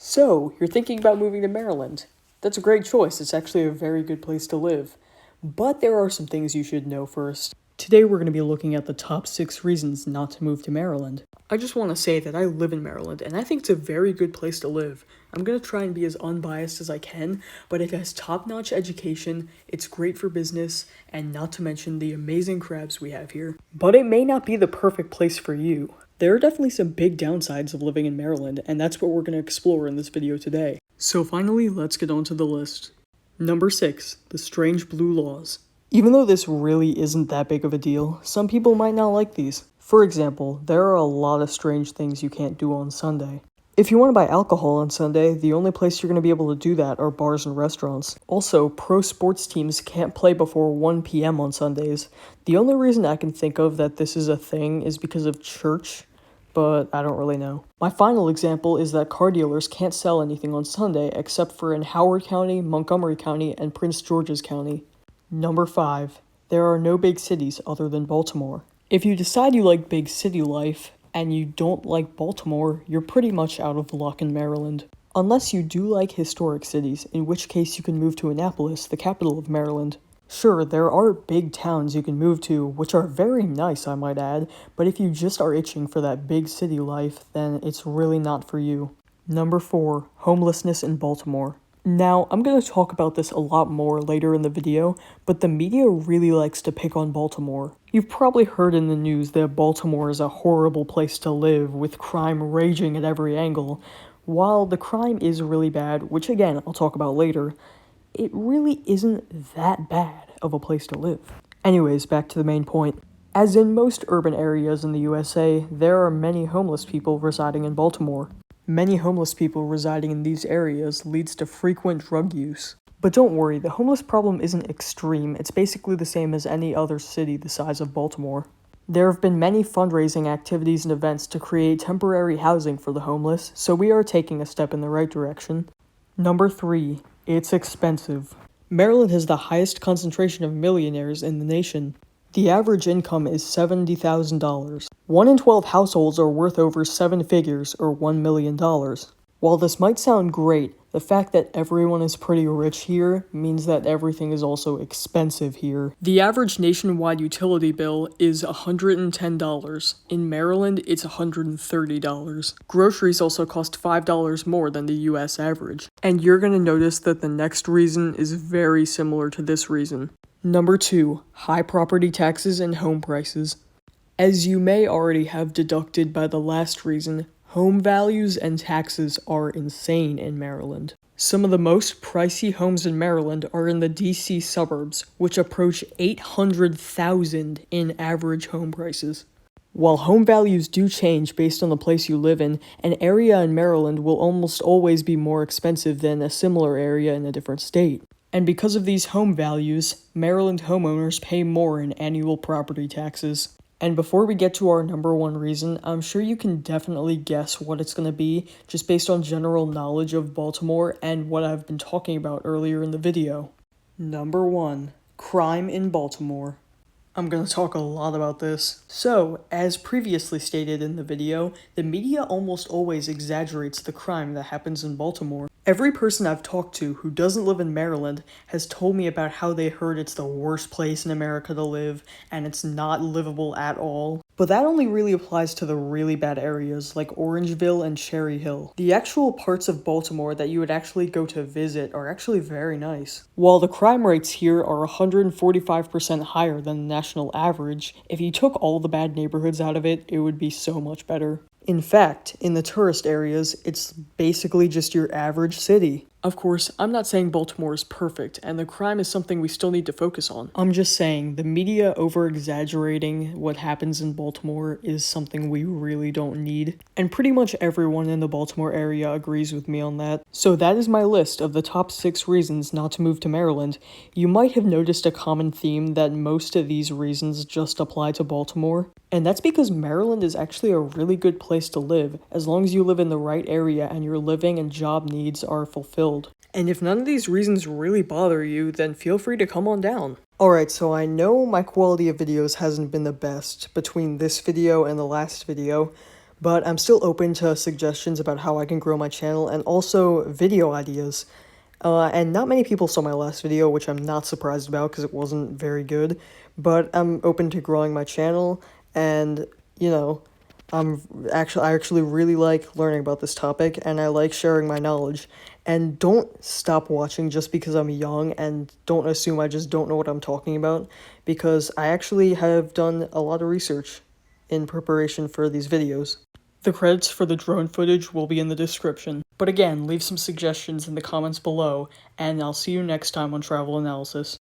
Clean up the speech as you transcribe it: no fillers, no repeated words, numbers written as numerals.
So, you're thinking about moving to Maryland. That's a great choice, it's actually a very good place to live. But there are some things you should know first. Today we're going to be looking at the top 6 reasons not to move to Maryland. I just want to say that I live in Maryland, and I think it's a very good place to live. I'm going to try and be as unbiased as I can, but it has top-notch education, it's great for business, and not to mention the amazing crabs we have here. But it may not be the perfect place for you. There are definitely some big downsides of living in Maryland, and that's what we're going to explore in this video today. So finally, let's get on to the list. Number 6, the strange blue laws. Even though this really isn't that big of a deal, some people might not like these. For example, there are a lot of strange things you can't do on Sunday. If you want to buy alcohol on Sunday, the only place you're going to be able to do that are bars and restaurants. Also, pro sports teams can't play before 1 p.m. on Sundays. The only reason I can think of that this is a thing is because of church, but I don't really know. My final example is that car dealers can't sell anything on Sunday except for in Howard County, Montgomery County, and Prince George's County. Number 5. There are no big cities other than Baltimore. If you decide you like big city life, and you don't like Baltimore, you're pretty much out of luck in Maryland. Unless you do like historic cities, in which case you can move to Annapolis, the capital of Maryland. Sure, there are big towns you can move to, which are very nice, I might add, but if you just are itching for that big city life, then it's really not for you. Number 4. Homelessness in Baltimore. Now, I'm going to talk about this a lot more later in the video, but the media really likes to pick on Baltimore. You've probably heard in the news that Baltimore is a horrible place to live, with crime raging at every angle. While the crime is really bad, which again, I'll talk about later, it really isn't that bad of a place to live. Anyways, back to the main point. As in most urban areas in the USA, there are many homeless people residing in Baltimore. Many homeless people residing in these areas leads to frequent drug use. But don't worry, the homeless problem isn't extreme, it's basically the same as any other city the size of Baltimore. There have been many fundraising activities and events to create temporary housing for the homeless, so we are taking a step in the right direction. Number 3. It's expensive. Maryland has the highest concentration of millionaires in the nation. The average income is $70,000. 1 in 12 households are worth over 7 figures, or $1 million. While this might sound great, the fact that everyone is pretty rich here means that everything is also expensive here. The average nationwide utility bill is $110. In Maryland, it's $130. Groceries also cost $5 more than the US average. And you're going to notice that the next reason is very similar to this reason. Number 2. High property taxes and home prices. As you may already have deducted by the last reason, home values and taxes are insane in Maryland. Some of the most pricey homes in Maryland are in the DC suburbs, which approach $800,000 in average home prices. While home values do change based on the place you live in, an area in Maryland will almost always be more expensive than a similar area in a different state. And because of these home values, Maryland homeowners pay more in annual property taxes. And before we get to our number 1 reason, I'm sure you can definitely guess what it's going to be, just based on general knowledge of Baltimore and what I've been talking about earlier in the video. Number 1. Crime in Baltimore. I'm going to talk a lot about this. So, as previously stated in the video, the media almost always exaggerates the crime that happens in Baltimore. Every person I've talked to who doesn't live in Maryland has told me about how they heard it's the worst place in America to live, and it's not livable at all. But that only really applies to the really bad areas like Orangeville and Cherry Hill. The actual parts of Baltimore that you would actually go to visit are actually very nice. While the crime rates here are 145% higher than the national average, if you took all the bad neighborhoods out of it, it would be so much better. In fact, in the tourist areas, it's basically just your average city. Of course, I'm not saying Baltimore is perfect, and the crime is something we still need to focus on. I'm just saying, the media over-exaggerating what happens in Baltimore is something we really don't need. And pretty much everyone in the Baltimore area agrees with me on that. So that is my list of the top 6 reasons not to move to Maryland. You might have noticed a common theme that most of these reasons just apply to Baltimore. And that's because Maryland is actually a really good place to live, as long as you live in the right area and your living and job needs are fulfilled. And if none of these reasons really bother you, then feel free to come on down. Alright, so I know my quality of videos hasn't been the best between this video and the last video, but I'm still open to suggestions about how I can grow my channel and also video ideas. And not many people saw my last video, which I'm not surprised about because it wasn't very good, but I'm open to growing my channel, and, you know, I actually really like learning about this topic, and I like sharing my knowledge. And don't stop watching just because I'm young, and don't assume I just don't know what I'm talking about, because I actually have done a lot of research in preparation for these videos. The credits for the drone footage will be in the description. But again, leave some suggestions in the comments below, and I'll see you next time on Travel Analysis.